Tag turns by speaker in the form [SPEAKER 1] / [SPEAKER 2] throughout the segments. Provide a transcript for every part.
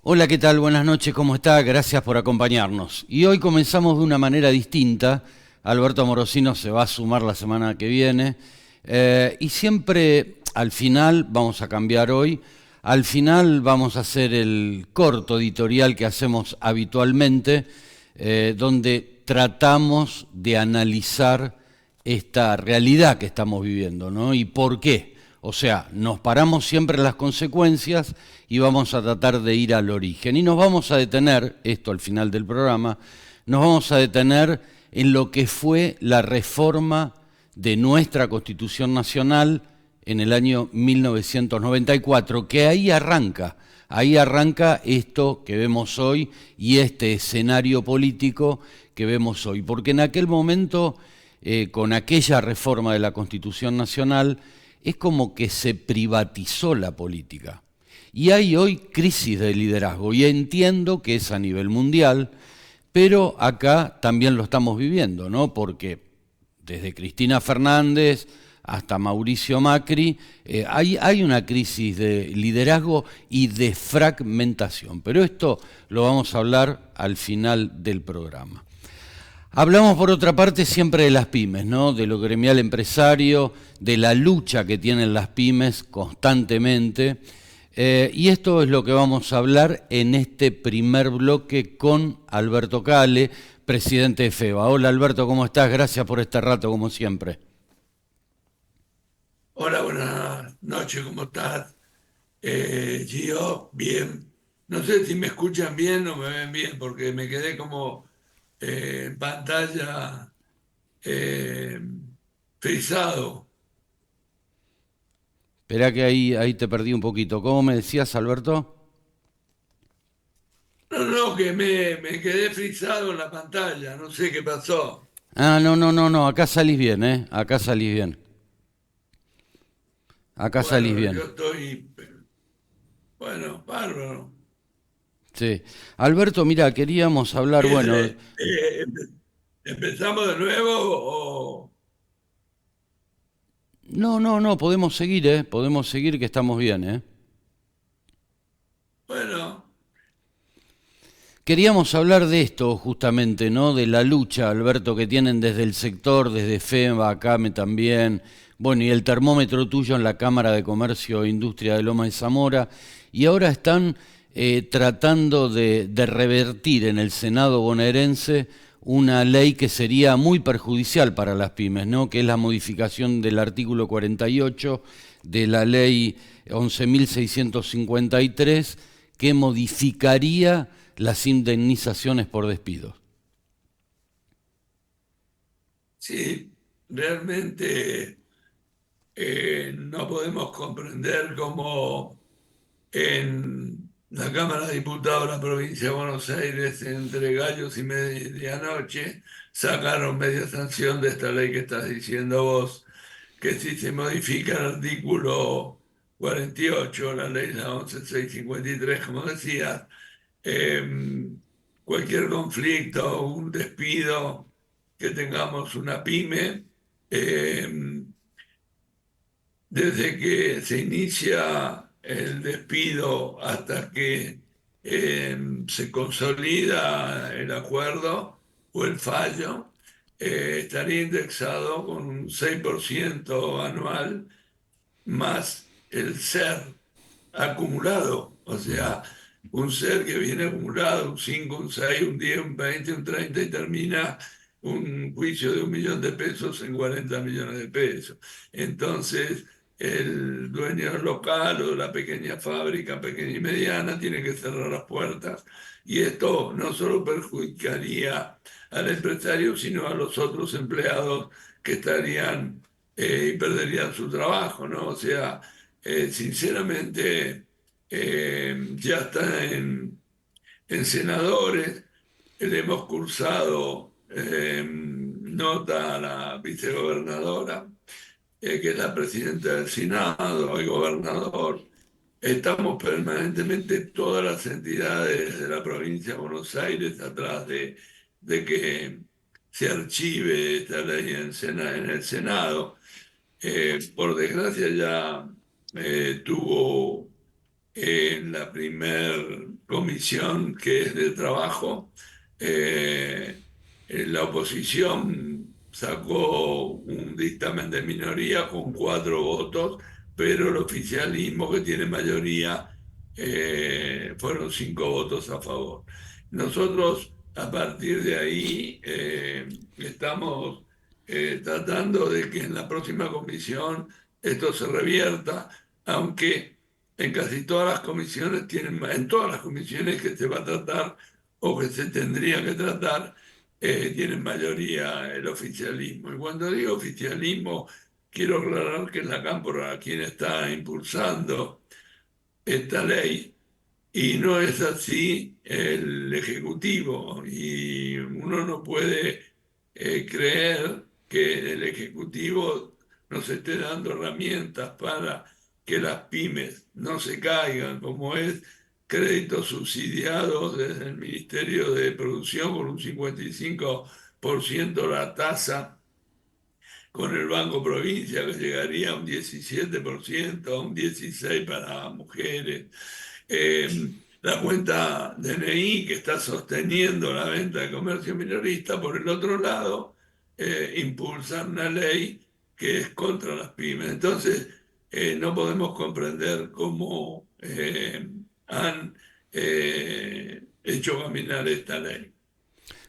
[SPEAKER 1] Hola, ¿qué tal? Buenas noches, ¿cómo está? Gracias por acompañarnos. Y hoy comenzamos de una manera distinta. Alberto Morosino se va a sumar la semana que viene. Y siempre al final, vamos a cambiar hoy, al final vamos a hacer el corto editorial que hacemos habitualmente, donde tratamos de analizar esta realidad que estamos viviendo, ¿no? ¿Y por qué? O sea, nos paramos siempre en las consecuencias y vamos a tratar de ir al origen. Y nos vamos a detener, esto al final del programa, nos vamos a detener en lo que fue la reforma de nuestra Constitución Nacional en el año 1994, que ahí arranca esto que vemos hoy y este escenario político que vemos hoy, porque en aquel momento, con aquella reforma de la Constitución Nacional, es como que se privatizó la política. Y hay hoy crisis de liderazgo, y entiendo que es a nivel mundial, pero acá también lo estamos viviendo, ¿no? Porque desde Cristina Fernández hasta Mauricio Macri, hay una crisis de liderazgo y de fragmentación. Pero esto lo vamos a hablar al final del programa. Hablamos por otra parte siempre de las pymes, ¿no? De lo gremial empresario, de la lucha que tienen las pymes constantemente. Y esto es lo que vamos a hablar en este primer bloque con Alberto Cale, presidente de FEBA. Hola Alberto, ¿cómo estás? Gracias por este rato, como siempre.
[SPEAKER 2] Hola, buenas noches, ¿cómo estás? Gio, bien. No sé si me escuchan bien o me ven bien, porque me quedé como en pantalla eh, frisado.
[SPEAKER 1] Esperá que ahí te perdí un poquito. ¿Cómo me decías, Alberto?
[SPEAKER 2] No, no, que me quedé frisado en la pantalla, no sé qué pasó.
[SPEAKER 1] Ah, no, no, no, no, acá salís bien, ¿eh? Acá salís bien. Acá salís
[SPEAKER 2] Bueno,
[SPEAKER 1] bien.
[SPEAKER 2] yo estoy, bueno, bárbaro.
[SPEAKER 1] Sí. Alberto, mira, queríamos hablar,
[SPEAKER 2] ¿Qué
[SPEAKER 1] bueno,
[SPEAKER 2] se- ¿Empezamos de nuevo o...?
[SPEAKER 1] no, no, no, podemos seguir, ¿eh? Podemos seguir que estamos bien, ¿eh?
[SPEAKER 2] Bueno,
[SPEAKER 1] Queríamos hablar de esto justamente, ¿no? De la lucha, Alberto, que tienen desde el sector, desde FEMA, ACAME también, bueno, y el termómetro tuyo en la Cámara de Comercio e Industria de Loma de Zamora, y ahora están tratando de revertir en el Senado bonaerense una ley que sería muy perjudicial para las pymes, ¿no? Que es la modificación del artículo 48 de la ley 11.653, que modificaría las indemnizaciones por despidos.
[SPEAKER 2] sí, realmente no podemos comprender cómo en la Cámara de Diputados de la provincia de Buenos Aires, entre gallos y medianoche, sacaron media sanción de esta ley que estás diciendo vos, que si se modifica el artículo 48, la ley la 11.653, como decías, eh, cualquier conflicto, un despido, que tengamos una pyme, eh, desde que se inicia el despido hasta que se consolida el acuerdo o el fallo, estaría indexado con un 6% anual más el ser acumulado. O sea, un ser que viene acumulado, un 5, un 6, un 10, un 20, un 30 y termina un juicio de 1 millón de pesos en 40 millones de pesos. Entonces, el dueño del local o de la pequeña fábrica, pequeña y mediana, tiene que cerrar las puertas. Y esto no solo perjudicaría al empresario, sino a los otros empleados que estarían y perderían su trabajo, ¿no? O sea, sinceramente, ya está en senadores, le hemos cursado nota a la vicegobernadora, que es la presidenta del Senado, el gobernador. Estamos permanentemente todas las entidades de la provincia de Buenos Aires atrás de que se archive esta ley en el Senado. Por desgracia ya tuvo en la primer comisión que es de trabajo. eh, la oposición sacó un dictamen de minoría con 4 votos, pero el oficialismo, que tiene mayoría, fueron 5 votos a favor. Nosotros, a partir de ahí, estamos tratando de que en la próxima comisión esto se revierta, aunque en casi todas las comisiones en todas las comisiones que se va a tratar o que se tendría que tratar, tienen mayoría el oficialismo. Y cuando digo oficialismo, quiero aclarar que es la Cámpora quien está impulsando esta ley, y no es así el Ejecutivo. Y uno no puede creer que el Ejecutivo nos esté dando herramientas para que las pymes no se caigan, como es créditos subsidiados desde el Ministerio de Producción con un 55% la tasa, con el Banco Provincia que llegaría a un 17%, a un 16% para mujeres. La cuenta DNI, que está sosteniendo la venta de comercio minorista. Por el otro lado, impulsan una ley que es contra las pymes. Entonces, no podemos comprender cómo han hecho caminar esta ley.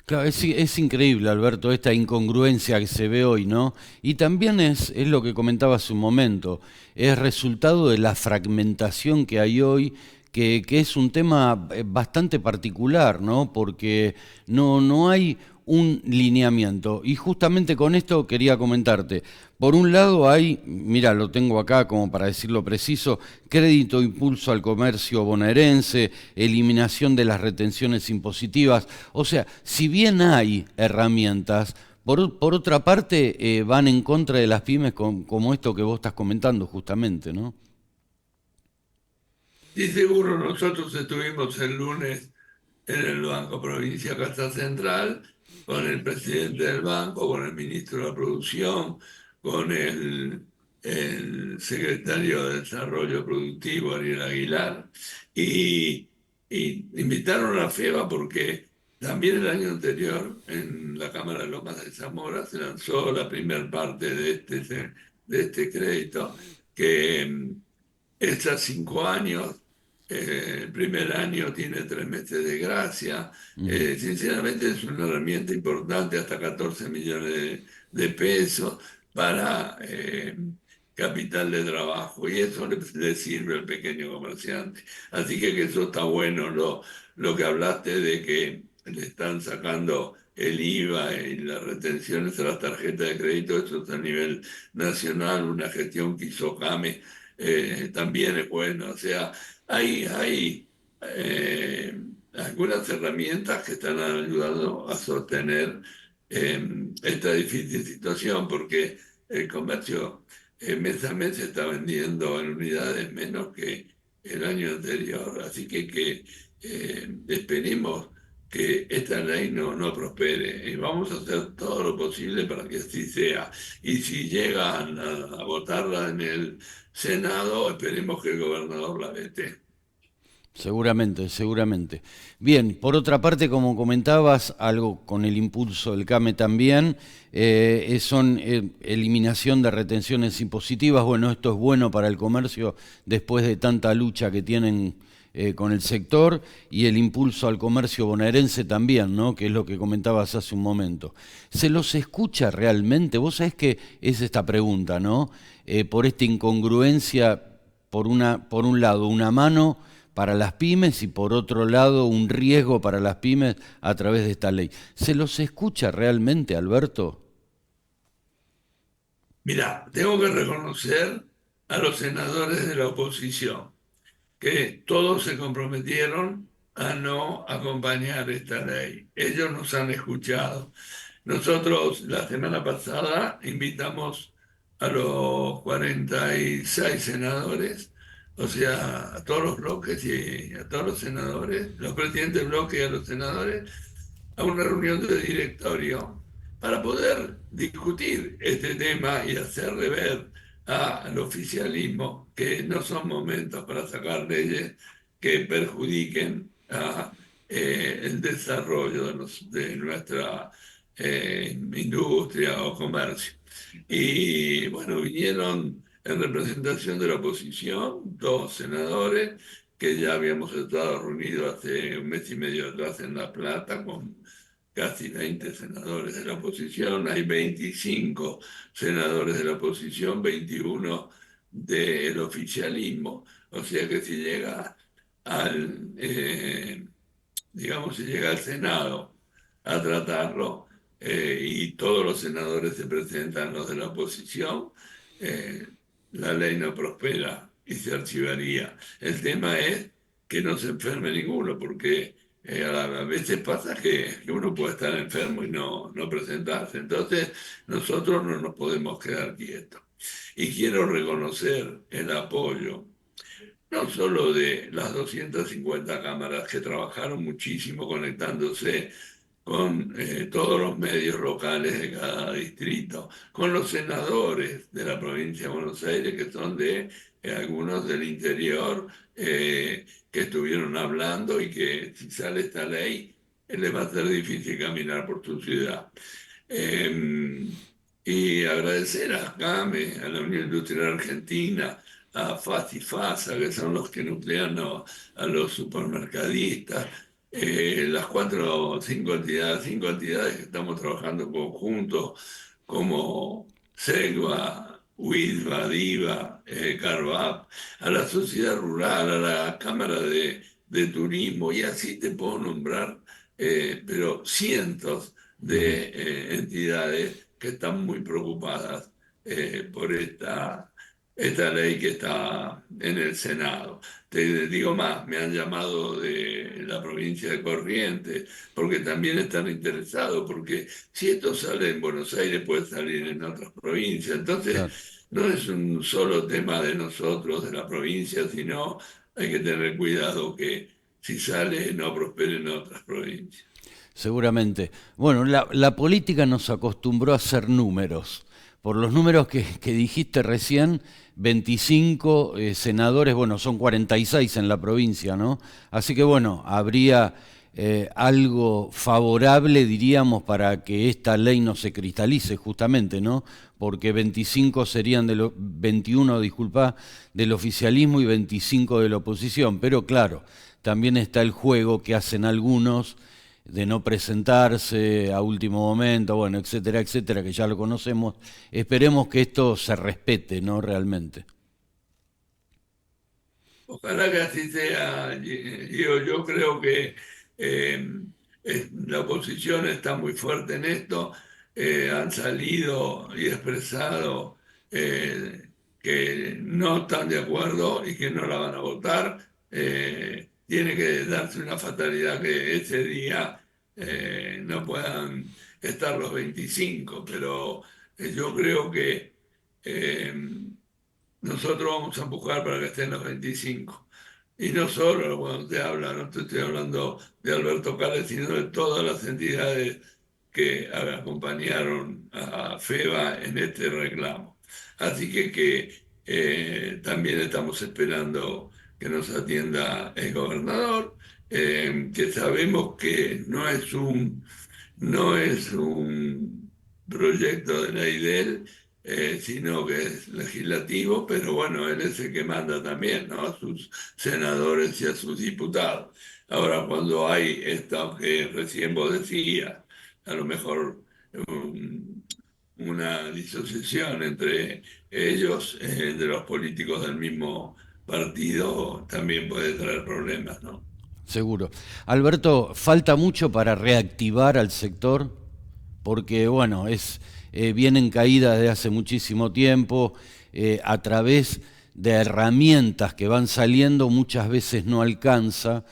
[SPEAKER 1] Claro, es increíble, Alberto, esta incongruencia que se ve hoy, ¿no? Y también es lo que comentaba hace un momento, es resultado de la fragmentación que hay hoy, que es un tema bastante particular, ¿no? Porque no hay un lineamiento. Y justamente con esto quería comentarte. Por un lado hay, mira, lo tengo acá como para decirlo preciso, crédito, impulso al comercio bonaerense, eliminación de las retenciones impositivas. O sea, si bien hay herramientas, por otra parte van en contra de las pymes como esto que vos estás comentando justamente, ¿no?
[SPEAKER 2] Sí, seguro, nosotros estuvimos el lunes en el Banco Provincia Casa Central, con el presidente del banco, con el ministro de la Producción, con el secretario de Desarrollo Productivo, Ariel Aguilar, y, y invitaron a FEBA porque también el año anterior en la Cámara de Lomas de Zamora se lanzó la primera parte de este crédito, que es a 5 años. El primer año tiene 3 meses de gracia.
[SPEAKER 1] Ujú.
[SPEAKER 2] Sinceramente es una herramienta importante, hasta 14 millones de pesos para capital de trabajo, y eso le sirve al pequeño comerciante. Así que eso está bueno. Lo que hablaste de que le están sacando el IVA y las retenciones a las tarjetas de crédito, eso es a nivel nacional, una gestión que hizo Jame, también es bueno. O sea, hay algunas herramientas que están ayudando a sostener esta difícil situación, porque el comercio mes a mes se está vendiendo en unidades menos que el año anterior. Así que esperemos que esta ley no prospere, y vamos a hacer todo lo posible para que así sea. Y si llegan a votarla en el Senado, esperemos que el gobernador la vete.
[SPEAKER 1] Seguramente, seguramente. Bien, por otra parte, como comentabas, algo con el impulso del CAME también, son eliminación de retenciones impositivas. Bueno, esto es bueno para el comercio después de tanta lucha que tienen con el sector, y el impulso al comercio bonaerense también, ¿no? Que es lo que comentabas hace un momento. ¿Se los escucha realmente? Vos sabés que es esta pregunta, ¿no? Por esta incongruencia, por un lado, una mano para las pymes y por otro lado un riesgo para las pymes a través de esta ley. ¿Se los escucha realmente, Alberto?
[SPEAKER 2] Mira, tengo que reconocer a los senadores de la oposición, que todos se comprometieron a no acompañar esta ley. Ellos nos han escuchado. Nosotros la semana pasada invitamos a los 46 senadores, o sea, a todos los bloques y a todos los senadores, los presidentes de bloque y a los senadores, a una reunión de directorio para poder discutir este tema y hacerle ver al oficialismo, que no son momentos para sacar leyes que perjudiquen el desarrollo de nuestra industria o comercio. Y bueno, vinieron en representación de la oposición dos senadores que ya habíamos estado reunidos hace un mes y medio atrás en La Plata con casi 20 senadores de la oposición. Hay 25 senadores de la oposición, 21 del oficialismo. O sea que si llega digamos, si llega al Senado a tratarlo, y todos los senadores se presentan los de la oposición, eh, la ley no prospera y se archivaría. El tema es que no se enferme ninguno, porque a veces pasa que uno puede estar enfermo y no presentarse. Entonces, nosotros no nos podemos quedar quietos. Y quiero reconocer el apoyo no solo de las 250 cámaras que trabajaron muchísimo conectándose con todos los medios locales de cada distrito, con los senadores de la provincia de Buenos Aires, que son de algunos del interior, que estuvieron hablando y que si sale esta ley, les va a ser difícil caminar por su ciudad. Y agradecer a CAME, a la Unión Industrial Argentina, a FAS y FASA, que son los que nuclean a los supermercadistas, las cuatro o cinco entidades que estamos trabajando conjuntos, como SEGVA, WISVA, DIVA, CARVAP, a la sociedad rural, a la Cámara de Turismo, y así te puedo nombrar, pero cientos
[SPEAKER 1] Ujú.
[SPEAKER 2] de entidades que están muy preocupadas por esta ley que está en el Senado. Te digo más, me han llamado de la provincia de Corrientes, porque también están interesados, porque si esto sale en Buenos Aires puede salir en otras provincias. Entonces,
[SPEAKER 1] Claro.
[SPEAKER 2] no es un solo tema de nosotros, de la provincia, sino hay que tener cuidado que si sale no prospere en otras provincias.
[SPEAKER 1] Seguramente. Bueno, la política nos acostumbró a hacer números. Por los números que dijiste recién, 25 senadores, bueno, son 46 en la provincia, ¿no? Así que bueno, habría algo favorable, diríamos, para que esta ley no se cristalice justamente, ¿no? Porque 25 serían 21, disculpa, del oficialismo y 25 de la oposición. Pero claro, también está el juego que hacen algunos de no presentarse a último momento, bueno, etcétera, etcétera, que ya lo conocemos. Esperemos que esto se respete, ¿no? Realmente.
[SPEAKER 2] Ojalá que así sea, yo creo que eh, la oposición está muy fuerte en esto, han salido y expresado que no están de acuerdo y que no la van a votar. Tiene que darse una fatalidad que ese día no puedan estar los 25, pero yo creo que eh, nosotros vamos a empujar para que estén los 25. Y no solo cuando te habla, no te estoy hablando de Alberto Cales, sino de todas las entidades que acompañaron a FEBA en este reclamo. Así que también estamos esperando que nos atienda el gobernador, que sabemos que no es un proyecto de ley de él, sino que es legislativo, pero bueno, él es el que manda también, ¿no? A sus senadores y a sus diputados. Ahora, cuando hay esto que recién vos decías, a lo mejor una disociación entre ellos, de los políticos del mismo partido, también puede traer problemas, ¿no?
[SPEAKER 1] Seguro. Alberto, falta mucho para reactivar al sector, porque bueno, viene en caída desde hace muchísimo tiempo, a través de herramientas que van saliendo, muchas veces no alcanza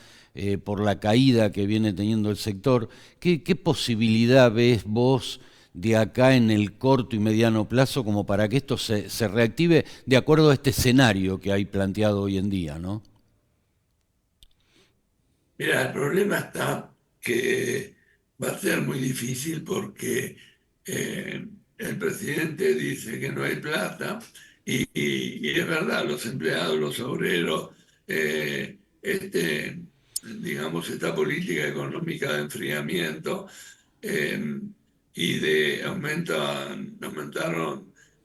[SPEAKER 1] por la caída que viene teniendo el sector. ¿Qué posibilidad ves vos de acá en el corto y mediano plazo como para que esto se reactive de acuerdo a este escenario que hay planteado hoy en día, ¿no?
[SPEAKER 2] Mira, el problema está que va a ser muy difícil porque el presidente dice que no hay plata Y es verdad, los empleados, los obreros, digamos, esta política económica de enfriamiento eh, y aumentaron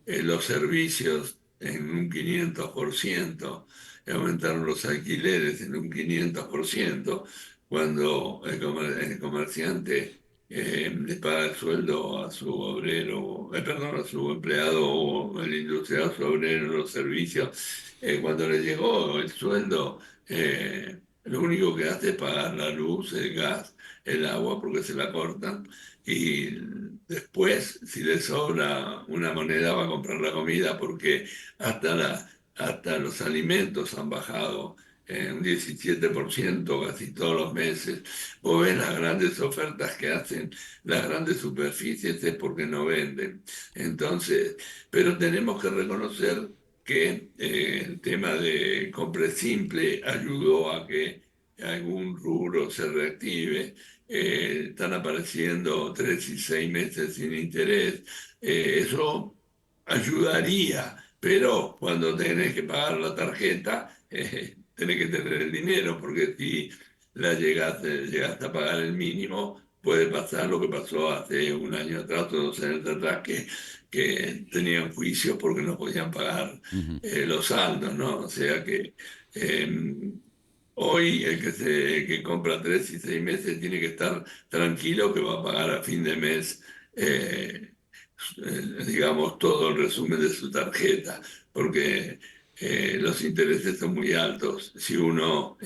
[SPEAKER 2] los servicios en un 500%, aumentaron los alquileres en un 500%, cuando el comerciante le paga el sueldo a su obrero, perdón, a su empleado, o el industrial a su obrero en los servicios. Cuando le llegó el sueldo, lo único que hace es pagar la luz, el gas, el agua, porque se la cortan, y después, si le sobra una moneda, va a comprar la comida, porque hasta los alimentos han bajado un 17% casi todos los meses. Vos ves las grandes ofertas que hacen las grandes superficies, es porque no venden. Entonces, pero tenemos que reconocer que el tema de compra simple ayudó a que algún rubro se reactive. Están apareciendo 3 y 6 meses sin interés. Eso ayudaría, pero cuando tenés que pagar la tarjeta, tenés que tener el dinero, porque si llegaste a pagar el mínimo, puede pasar lo que pasó hace un año atrás o 2 años atrás, que tenían juicios porque no podían pagar
[SPEAKER 1] Ujú.
[SPEAKER 2] los saldos, ¿no? O sea que hoy el que compra 3 y 6 meses tiene que estar tranquilo que va a pagar a fin de mes, digamos, todo el resumen de su tarjeta, porque los intereses son muy altos si uno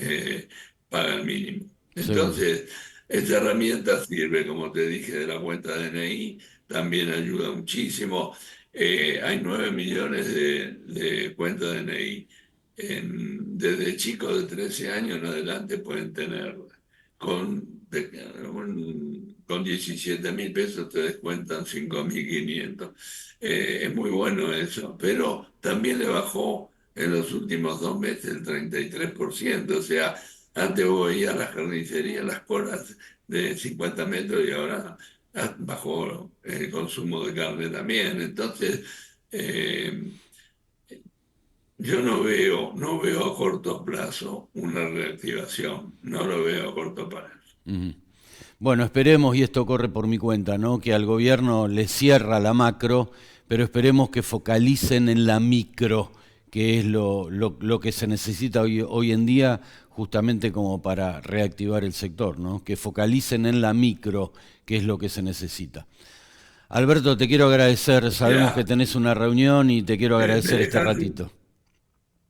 [SPEAKER 2] paga el mínimo.
[SPEAKER 1] Seguro.
[SPEAKER 2] Entonces, esta herramienta sirve, como te dije, de la cuenta DNI, también ayuda muchísimo. Hay 9 millones de cuentas DNI. Desde chicos de 13 años en adelante pueden tener, con 17.000 pesos te descuentan 5.500. Es muy bueno eso, pero también le bajó en los últimos 2 meses el 33%. O sea, antes vos veías las carnicerías, las colas de 50 metros, y ahora bajó el consumo de carne también. Entonces, eh, yo no veo a corto plazo una reactivación, no lo veo a corto plazo.
[SPEAKER 1] Ujú. Bueno, esperemos, y esto corre por mi cuenta, ¿no? Que al gobierno le cierra la macro, pero esperemos que focalicen en la micro, que es lo que se necesita hoy en día justamente como para reactivar el sector, ¿no? Que focalicen en la micro, que es lo que se necesita. Alberto, te quiero agradecer, sabemos que
[SPEAKER 2] Mira,
[SPEAKER 1] tenés una reunión y te quiero
[SPEAKER 2] me
[SPEAKER 1] agradecer este
[SPEAKER 2] dejas
[SPEAKER 1] ratito.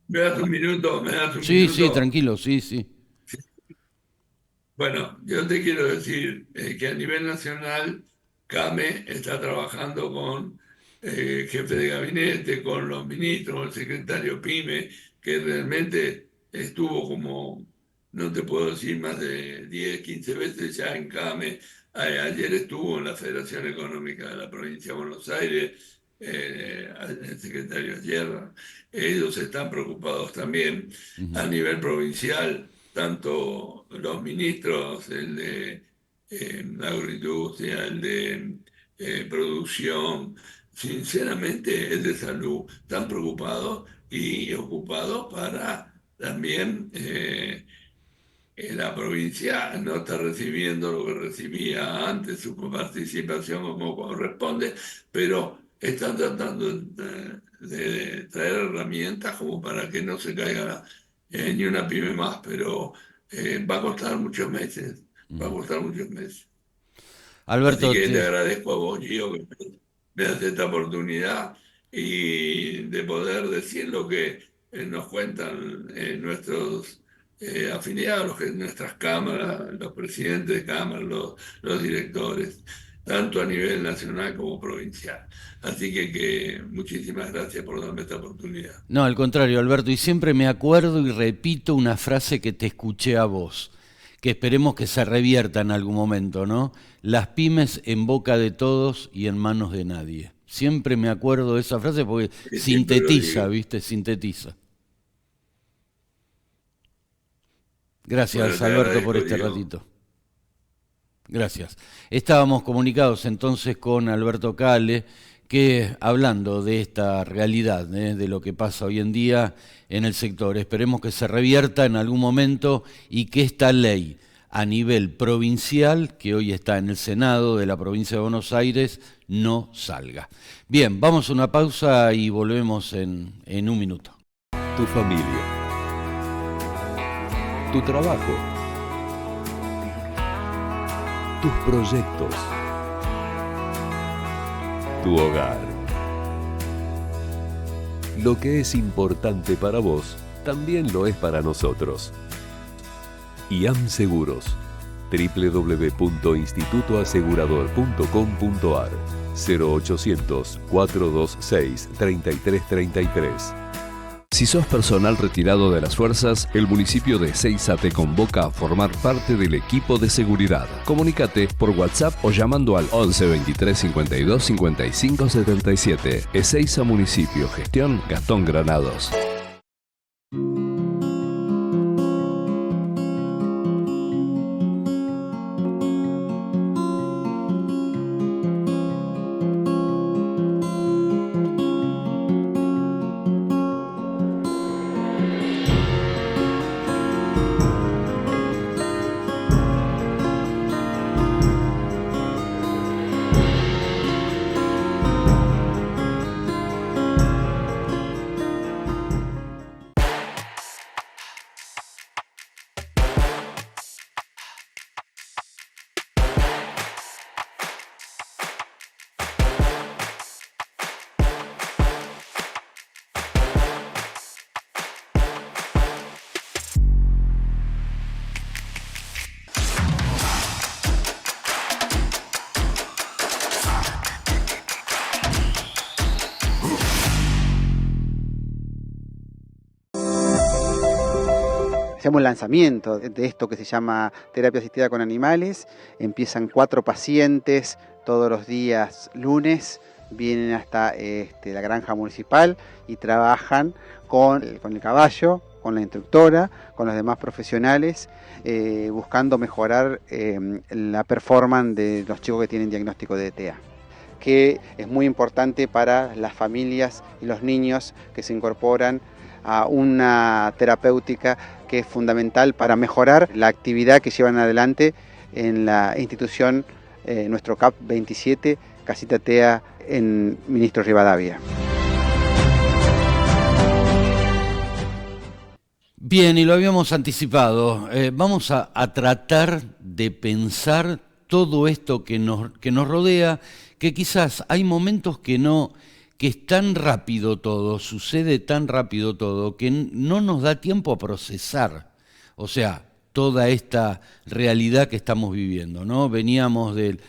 [SPEAKER 2] me das un minuto, me das un
[SPEAKER 1] Sí, sí,
[SPEAKER 2] minuto.
[SPEAKER 1] tranquilo, sí, sí.
[SPEAKER 2] Bueno, yo te quiero decir que a nivel nacional, CAME está trabajando con jefe de gabinete, con los ministros, el secretario PYME, que realmente estuvo como, no te puedo decir, más de 10, 15 veces ya en CAME. Ayer estuvo en la Federación Económica de la Provincia de Buenos Aires, el secretario Sierra. Ellos están preocupados también
[SPEAKER 1] Ujú.
[SPEAKER 2] a nivel provincial, tanto los ministros, el de agroindustria, el de producción, sinceramente el de salud, están preocupados y ocupados para también la provincia no está recibiendo lo que recibía antes, su participación como corresponde, pero están tratando de traer herramientas como para que no se caiga ni una pyme más, pero va a costar muchos meses, va a
[SPEAKER 1] Ujú.
[SPEAKER 2] costar muchos meses. Así
[SPEAKER 1] Alberto,
[SPEAKER 2] que te agradezco a vos, Gio, que me das esta oportunidad y de poder decir lo que nos cuentan nuestros afiliados, nuestras cámaras, los presidentes de cámaras, los directores, tanto a nivel nacional como provincial. Así que muchísimas gracias por darme esta oportunidad.
[SPEAKER 1] no, al contrario, Alberto, y siempre me acuerdo y repito una frase que te escuché a vos, que esperemos que se revierta en algún momento, ¿no? Las pymes en boca de todos y en manos de nadie. Siempre me acuerdo de esa frase porque
[SPEAKER 2] Y siempre lo
[SPEAKER 1] sintetiza,
[SPEAKER 2] digo.
[SPEAKER 1] ¿viste? Sintetiza.
[SPEAKER 2] Bueno,
[SPEAKER 1] Gracias,
[SPEAKER 2] te
[SPEAKER 1] Alberto, por
[SPEAKER 2] agradezco,
[SPEAKER 1] este
[SPEAKER 2] Diego.
[SPEAKER 1] ratito. Gracias. Estábamos comunicados entonces con Alberto Cale, que hablando de esta realidad, de lo que pasa hoy en día en el sector, esperemos que se revierta en algún momento y que esta ley a nivel provincial, que hoy está en el Senado de la provincia de Buenos Aires, no salga. Bien, vamos a una pausa y volvemos en un minuto.
[SPEAKER 3] Tu familia, tu trabajo, tus proyectos, tu hogar. Lo que es importante para vos, también lo es para nosotros. IAM Seguros, www.institutoasegurador.com.ar 0800-426-3333. Si sos personal retirado de las fuerzas, el municipio de Ezeiza te convoca a formar parte del equipo de seguridad. Comunícate por WhatsApp o llamando al 11 23 52 55 77. Ezeiza Municipio, gestión Gastón Granados.
[SPEAKER 4] Hacemos el lanzamiento de esto que se llama terapia asistida con animales. Empiezan 4 pacientes todos los días lunes, vienen hasta la granja municipal y trabajan con el caballo, con la instructora, con los demás profesionales, buscando mejorar la performance de los chicos que tienen diagnóstico de TEA, que es muy importante para las familias y los niños que se incorporan a una terapéutica que es fundamental para mejorar la actividad que llevan adelante en la institución nuestro CAP 27, Casita TEA en Ministro Rivadavia.
[SPEAKER 1] Bien, y lo habíamos anticipado, vamos a tratar de pensar todo esto que nos rodea, que quizás hay momentos que es tan rápido todo, sucede tan rápido todo, que no nos da tiempo a procesar, o sea, toda esta realidad que estamos viviendo, ¿no? Veníamos del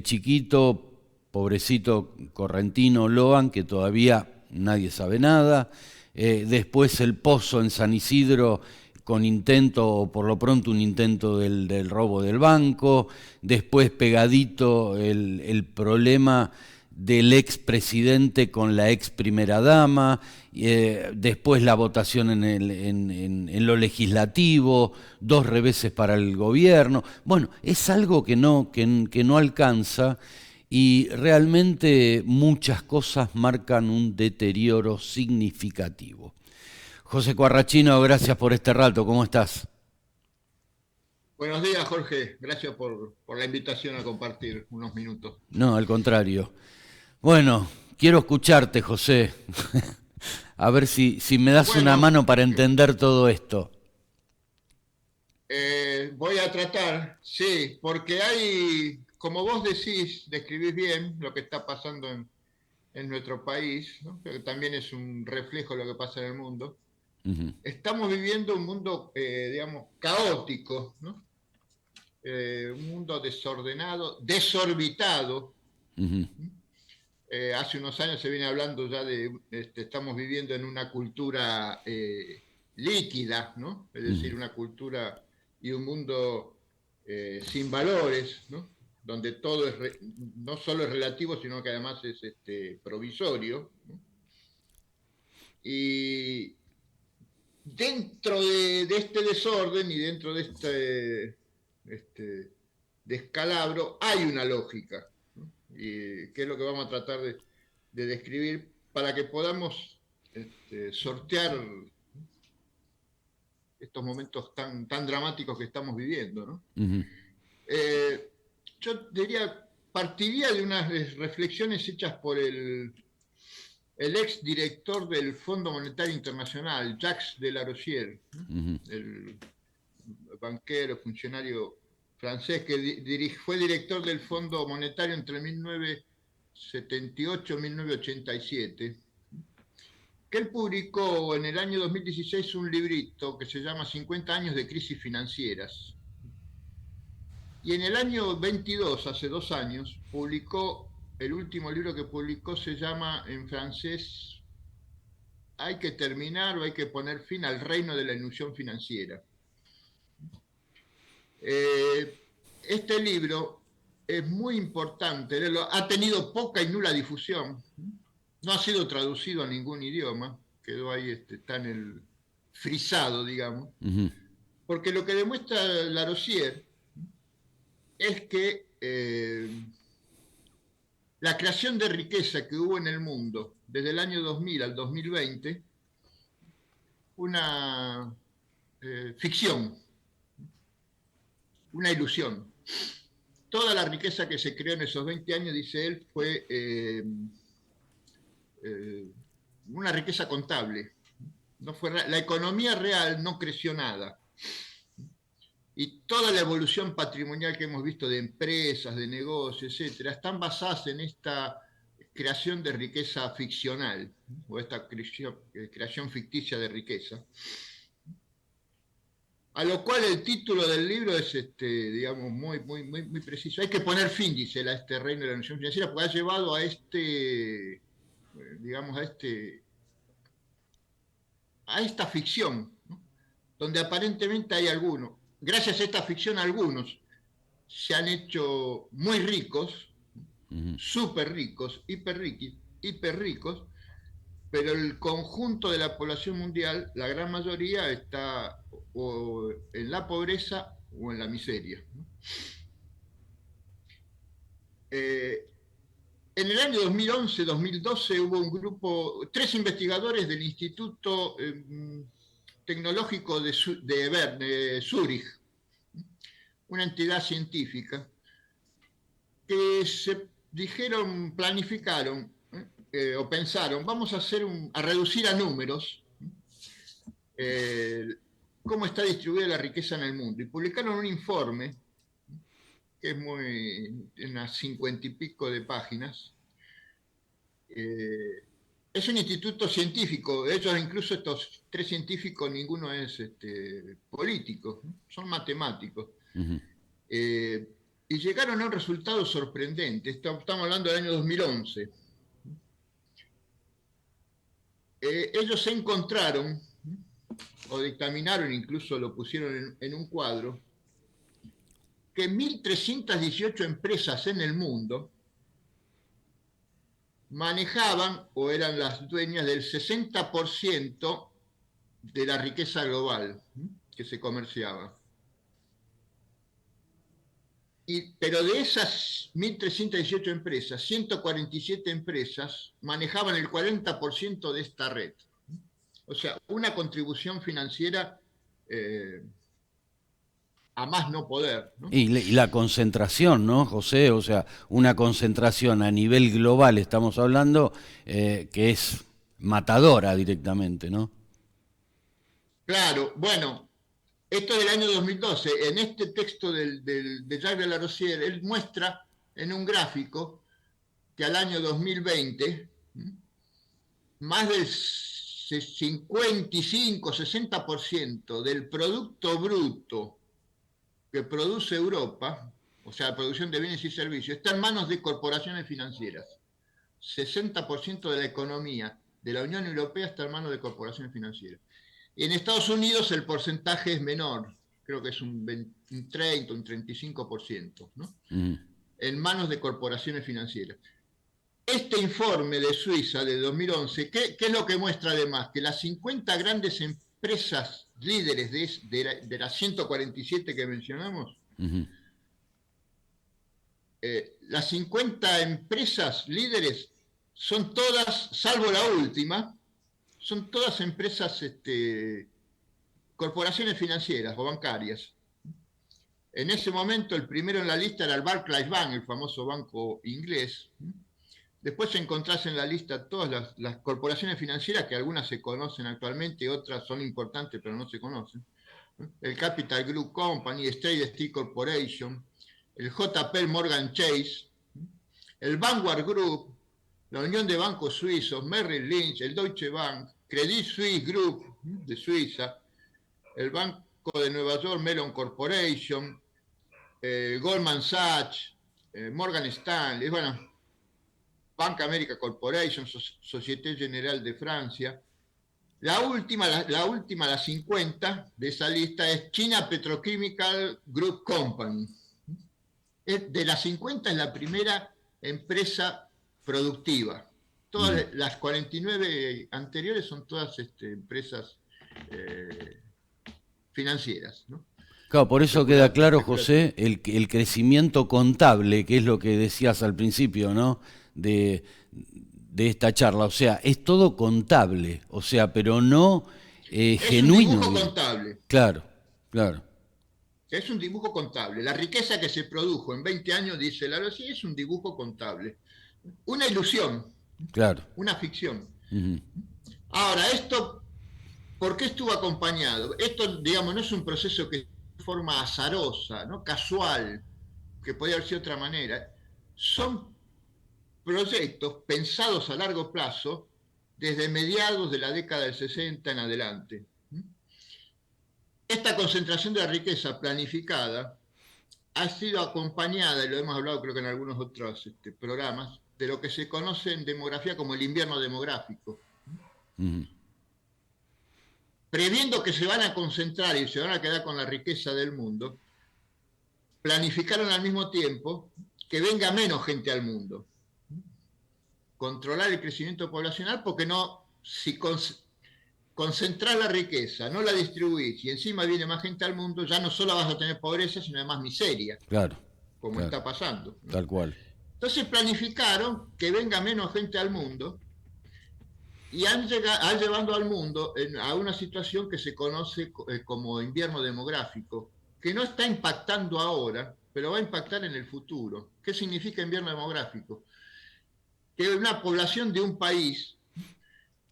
[SPEAKER 1] chiquito, pobrecito correntino Loan, que todavía nadie sabe nada, después el pozo en San Isidro con intento, o por lo pronto un intento del robo del banco, después pegadito el problema del expresidente con la ex primera dama, después la votación en lo legislativo, 2 reveses para el gobierno. Bueno, es algo que no alcanza y realmente muchas cosas marcan un deterioro significativo. José Cuarrachino, gracias por este rato, ¿cómo estás?
[SPEAKER 5] Buenos días, Jorge. Gracias por la invitación a compartir unos minutos.
[SPEAKER 1] No, al contrario. Bueno, quiero escucharte, José. A ver si me das una mano para entender todo esto.
[SPEAKER 5] Voy a tratar, sí, porque hay, como vos decís, describís bien lo que está pasando en nuestro país, ¿no? Que también es un reflejo de lo que pasa en el mundo. Estamos viviendo un mundo, digamos, caótico, ¿no? Un mundo desordenado, desorbitado. Hace unos años se viene hablando ya estamos viviendo en una cultura líquida, ¿no? Es decir, una cultura y un mundo sin valores, ¿no? Donde todo no solo es relativo, sino que además es provisorio, ¿no? Y dentro de este desorden y dentro de este descalabro hay una lógica, ¿no? Y que es lo que vamos a tratar de describir para que podamos sortear estos momentos tan dramáticos que estamos viviendo, ¿no?
[SPEAKER 1] Ujú.
[SPEAKER 5] Yo diría, partiría de unas reflexiones hechas por el ex director del Fondo Monetario Internacional, Jacques de la Rosière,
[SPEAKER 1] Ujú.
[SPEAKER 5] el banquero, funcionario francés que fue director del Fondo Monetario entre 1978 y 1987, que él publicó en el año 2016 un librito que se llama 50 años de crisis financieras. Y en el año 22, hace 2 años, publicó, el último libro que publicó se llama en francés Hay que terminar o hay que poner fin al reino de la ilusión financiera. Este libro es muy importante, ha tenido poca y nula difusión, no ha sido traducido a ningún idioma, quedó ahí, está en el frisado, digamos,
[SPEAKER 1] Ujú.
[SPEAKER 5] porque lo que demuestra la Rosière es que la creación de riqueza que hubo en el mundo desde el año 2000 al 2020, una ficción, una ilusión. Toda la riqueza que se creó en esos 20 años, dice él, fue una riqueza contable. No fue, la economía real no creció nada. Y toda la evolución patrimonial que hemos visto de empresas, de negocios, etcétera, están basadas en esta creación de riqueza ficcional, o esta creación ficticia de riqueza. A lo cual el título del libro es, digamos, muy preciso. Hay que poner fin, dice él, a este reino de la ilusión financiera, porque ha llevado a digamos, a esta ficción, ¿no? Donde aparentemente hay algunos. Gracias a esta ficción, algunos se han hecho muy ricos, súper ricos, hiper ricos, pero el conjunto de la población mundial, la gran mayoría, está o en la pobreza o en la miseria, ¿no? En el año 2011-2012 hubo un grupo, 3 investigadores del Instituto Tecnológico de Zúrich, una entidad científica, que se dijeron, planificaron o pensaron, vamos a reducir a números cómo está distribuida la riqueza en el mundo. Y publicaron un informe que es unas 50 y pico de páginas. Es un instituto científico, ellos incluso estos 3 científicos, ninguno es político, son matemáticos.
[SPEAKER 1] Ujú.
[SPEAKER 5] Y llegaron a un resultado sorprendente, estamos hablando del año 2011. Ellos encontraron, o dictaminaron, incluso lo pusieron en un cuadro, que 1.318 empresas en el mundo manejaban o eran las dueñas del 60% de la riqueza global que se comerciaba. Pero de esas 1.318 empresas, 147 empresas manejaban el 40% de esta red. O sea, una contribución financiera a más no poder, ¿no?
[SPEAKER 1] Y la concentración, ¿no, José? O sea, una concentración a nivel global, estamos hablando, que es matadora directamente, ¿no?
[SPEAKER 5] Claro, bueno, esto es del año 2012. En este texto de Jacques de la Rosière, él muestra en un gráfico que al año 2020, más del 55-60% del Producto Bruto que produce Europa, o sea, la producción de bienes y servicios, está en manos de corporaciones financieras. 60% de la economía de la Unión Europea está en manos de corporaciones financieras. Y en Estados Unidos el porcentaje es menor, creo que es un 30, un 35%, ¿no? En manos de corporaciones financieras. Este informe de Suiza de 2011, ¿qué es lo que muestra además? Que las 50 grandes empresas líderes de las 147 que mencionamos, las 50 empresas líderes son todas, salvo la última, son todas empresas, corporaciones financieras o bancarias. En ese momento el primero en la lista era el Barclays Bank, el famoso banco inglés. Después encontrás en la lista todas las corporaciones financieras, que algunas se conocen actualmente, otras son importantes pero no se conocen. El Capital Group Company, State Street Corporation, el JP Morgan Chase, el Vanguard Group, la Unión de Bancos Suizos, Merrill Lynch, el Deutsche Bank, Credit Suisse Group de Suiza, el Banco de Nueva York Mellon Corporation, Goldman Sachs, Morgan Stanley, bueno, Bank America Corporation, Société Générale de Francia. La última, la 50 de esa lista es China Petrochemical Group Company. De las 50 es la primera empresa productiva. Todas las 49 anteriores son todas empresas financieras, ¿no?
[SPEAKER 1] Claro, por eso queda claro, José, el crecimiento contable, que es lo que decías al principio, ¿no? De esta charla. O sea, es todo contable, o sea, pero no genuino.
[SPEAKER 5] Es un dibujo contable.
[SPEAKER 1] Claro, claro.
[SPEAKER 5] Es un dibujo contable. La riqueza que se produjo en 20 años, dice Lalo, sí, es un dibujo contable. Una ilusión.
[SPEAKER 1] Claro.
[SPEAKER 5] Una ficción. Ahora, esto, ¿por qué estuvo acompañado? Esto, digamos, no es un proceso que de forma azarosa, ¿no? Casual, que podía haber sido de otra manera. Son proyectos pensados a largo plazo desde mediados de la década del 60 en adelante. Esta concentración de la riqueza planificada ha sido acompañada, y lo hemos hablado creo que en algunos otros programas, de lo que se conoce en demografía como el invierno demográfico. Previendo que se van a concentrar y se van a quedar con la riqueza del mundo, planificaron al mismo tiempo que venga menos gente al mundo. Controlar el crecimiento poblacional, porque no, si concentrás la riqueza, no la distribuís y encima viene más gente al mundo, ya no solo vas a tener pobreza, sino además miseria.
[SPEAKER 1] Claro.
[SPEAKER 5] Como está pasando, ¿no?
[SPEAKER 1] Tal cual.
[SPEAKER 5] Entonces planificaron que venga menos gente al mundo y han llevado al mundo a una situación que se conoce como invierno demográfico, que no está impactando ahora, pero va a impactar en el futuro. ¿Qué significa invierno demográfico? Que una población de un país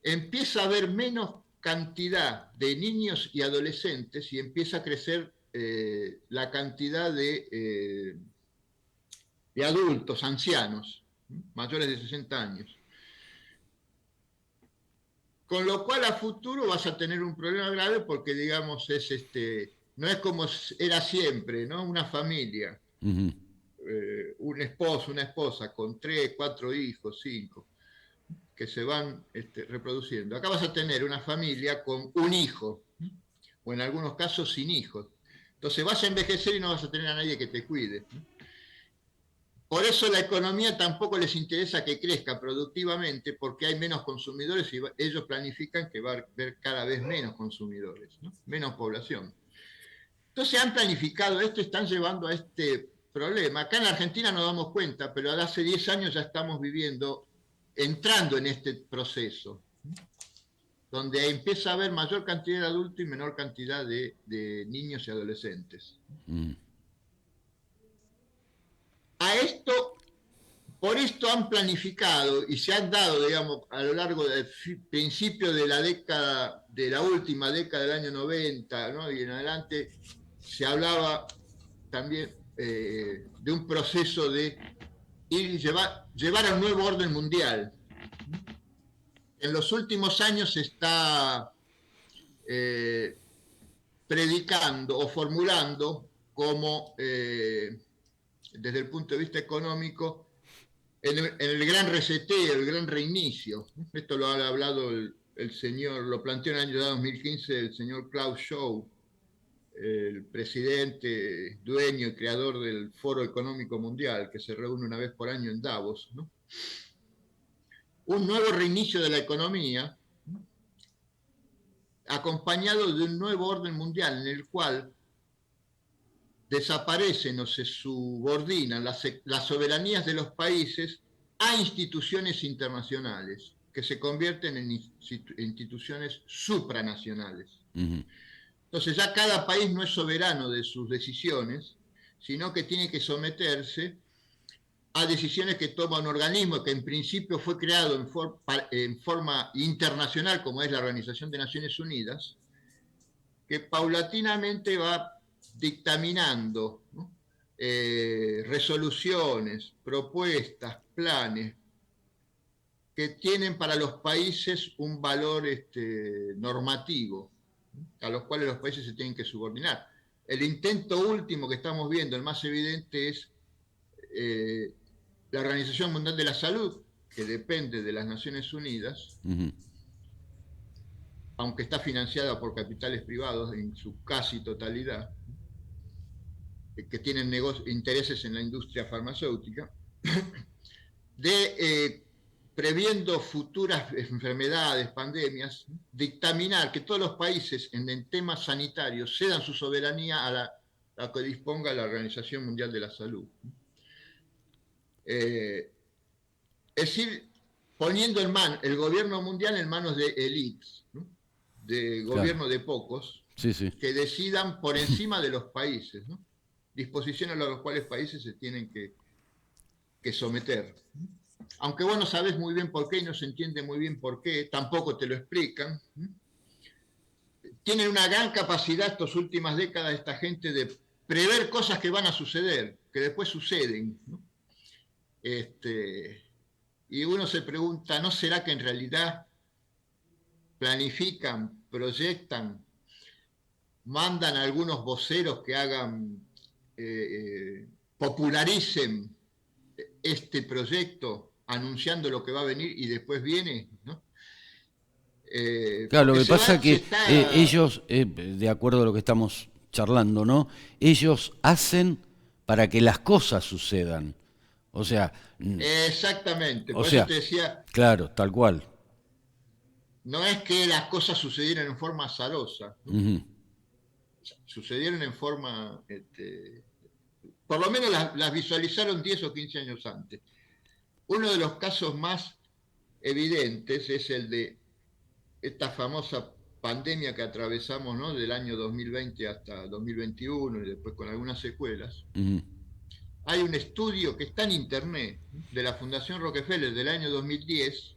[SPEAKER 5] empieza a haber menos cantidad de niños y adolescentes y empieza a crecer la cantidad de adultos, ancianos, mayores de 60 años. Con lo cual a futuro vas a tener un problema grave porque, digamos, no es como era siempre, ¿no? Una familia, un esposo, una esposa con 3, 4 hijos, 5, que se van reproduciendo. Acá vas a tener una familia con un hijo, o en algunos casos sin hijos. Entonces vas a envejecer y no vas a tener a nadie que te cuide. Por eso la economía tampoco les interesa que crezca productivamente, porque hay menos consumidores y ellos planifican que va a haber cada vez menos consumidores, ¿no? Menos población. Entonces han planificado esto y están llevando a este problema. Acá en la Argentina nos damos cuenta, pero hace 10 años ya estamos entrando en este proceso, donde empieza a haber mayor cantidad de adultos y menor cantidad de niños y adolescentes. Por esto han planificado y se han dado, digamos, a lo largo del principio de la última década del año 90, ¿no? Y en adelante se hablaba también de un proceso de llevar a un nuevo orden mundial. En los últimos años se está predicando o formulando como, desde el punto de vista económico, en el gran reseteo, el gran reinicio. Esto lo ha hablado el señor, lo planteó en el año 2015 el señor Klaus Schwab, el presidente, dueño y creador del Foro Económico Mundial, que se reúne una vez por año en Davos, ¿no? Un nuevo reinicio de la economía, acompañado de un nuevo orden mundial en el cual desaparecen o se subordinan las soberanías de los países a instituciones internacionales que se convierten en instituciones supranacionales.
[SPEAKER 1] Ujú.
[SPEAKER 5] Entonces ya cada país no es soberano de sus decisiones, sino que tiene que someterse a decisiones que toma un organismo que en principio fue creado en forma internacional, como es la Organización de Naciones Unidas, que paulatinamente va dictaminando, ¿no? Resoluciones, propuestas, planes que tienen para los países un valor normativo, ¿no? A los cuales los países se tienen que subordinar. El intento último que estamos viendo, el más evidente, es la Organización Mundial de la Salud, que depende de las Naciones Unidas,
[SPEAKER 1] Ujú.
[SPEAKER 5] aunque está financiada por capitales privados en su casi totalidad, que tienen intereses en la industria farmacéutica, previendo futuras enfermedades, pandemias, dictaminar que todos los países en temas sanitarios cedan su soberanía a la que disponga la Organización Mundial de la Salud. Es decir, poniendo el gobierno mundial en manos de élites, ¿no? De gobierno de pocos,
[SPEAKER 1] Sí, sí.
[SPEAKER 5] que decidan por encima de los países, ¿no? Disposiciones a los cuales países se tienen que someter. Aunque vos no sabés muy bien por qué y no se entiende muy bien por qué, tampoco te lo explican. Tienen una gran capacidad estas últimas décadas esta gente de prever cosas que van a suceder, que después suceden, ¿no? Y uno se pregunta, ¿no será que en realidad planifican, proyectan, mandan a algunos voceros que hagan, popularicen este proyecto anunciando lo que va a venir y después viene, ¿no?
[SPEAKER 1] Claro, lo que pasa es que
[SPEAKER 5] está...
[SPEAKER 1] ellos, de acuerdo a lo que estamos charlando, ¿no? Ellos hacen para que las cosas sucedan. O sea,
[SPEAKER 5] Exactamente,
[SPEAKER 1] o
[SPEAKER 5] por
[SPEAKER 1] sea,
[SPEAKER 5] eso te decía,
[SPEAKER 1] claro, tal cual.
[SPEAKER 5] no es que las cosas sucedieran en forma azarosa, ¿no?
[SPEAKER 1] Ujú.
[SPEAKER 5] Sucedieron en forma, por lo menos las visualizaron 10 o 15 años antes. Uno de los casos más evidentes es el de esta famosa pandemia que atravesamos, ¿no? Del año 2020 hasta 2021 y después con algunas secuelas.
[SPEAKER 1] Ujú.
[SPEAKER 5] Hay un estudio que está en internet de la Fundación Rockefeller del año 2010,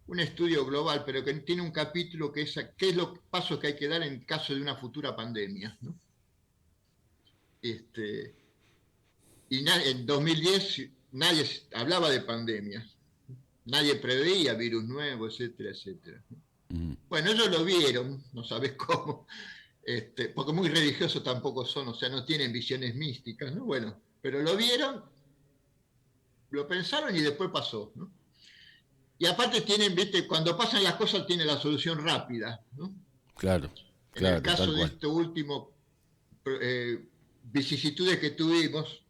[SPEAKER 5] un estudio global, pero que tiene un capítulo que es qué es los pasos que hay que dar en caso de una futura pandemia, ¿no? Y en 2010 nadie hablaba de pandemias, nadie preveía virus nuevos, etcétera, etcétera.
[SPEAKER 1] Ujú.
[SPEAKER 5] Bueno, ellos lo vieron, no sabes cómo, porque muy religiosos tampoco son, o sea, no tienen visiones místicas, ¿no? Bueno, pero lo vieron, lo pensaron y después pasó, ¿no? Y aparte tienen, viste, cuando pasan las cosas tienen la solución rápida, ¿no?
[SPEAKER 1] Claro,
[SPEAKER 5] En el
[SPEAKER 1] claro,
[SPEAKER 5] caso
[SPEAKER 1] tal
[SPEAKER 5] de
[SPEAKER 1] cual.
[SPEAKER 5] esto último, vicisitudes que tuvimos,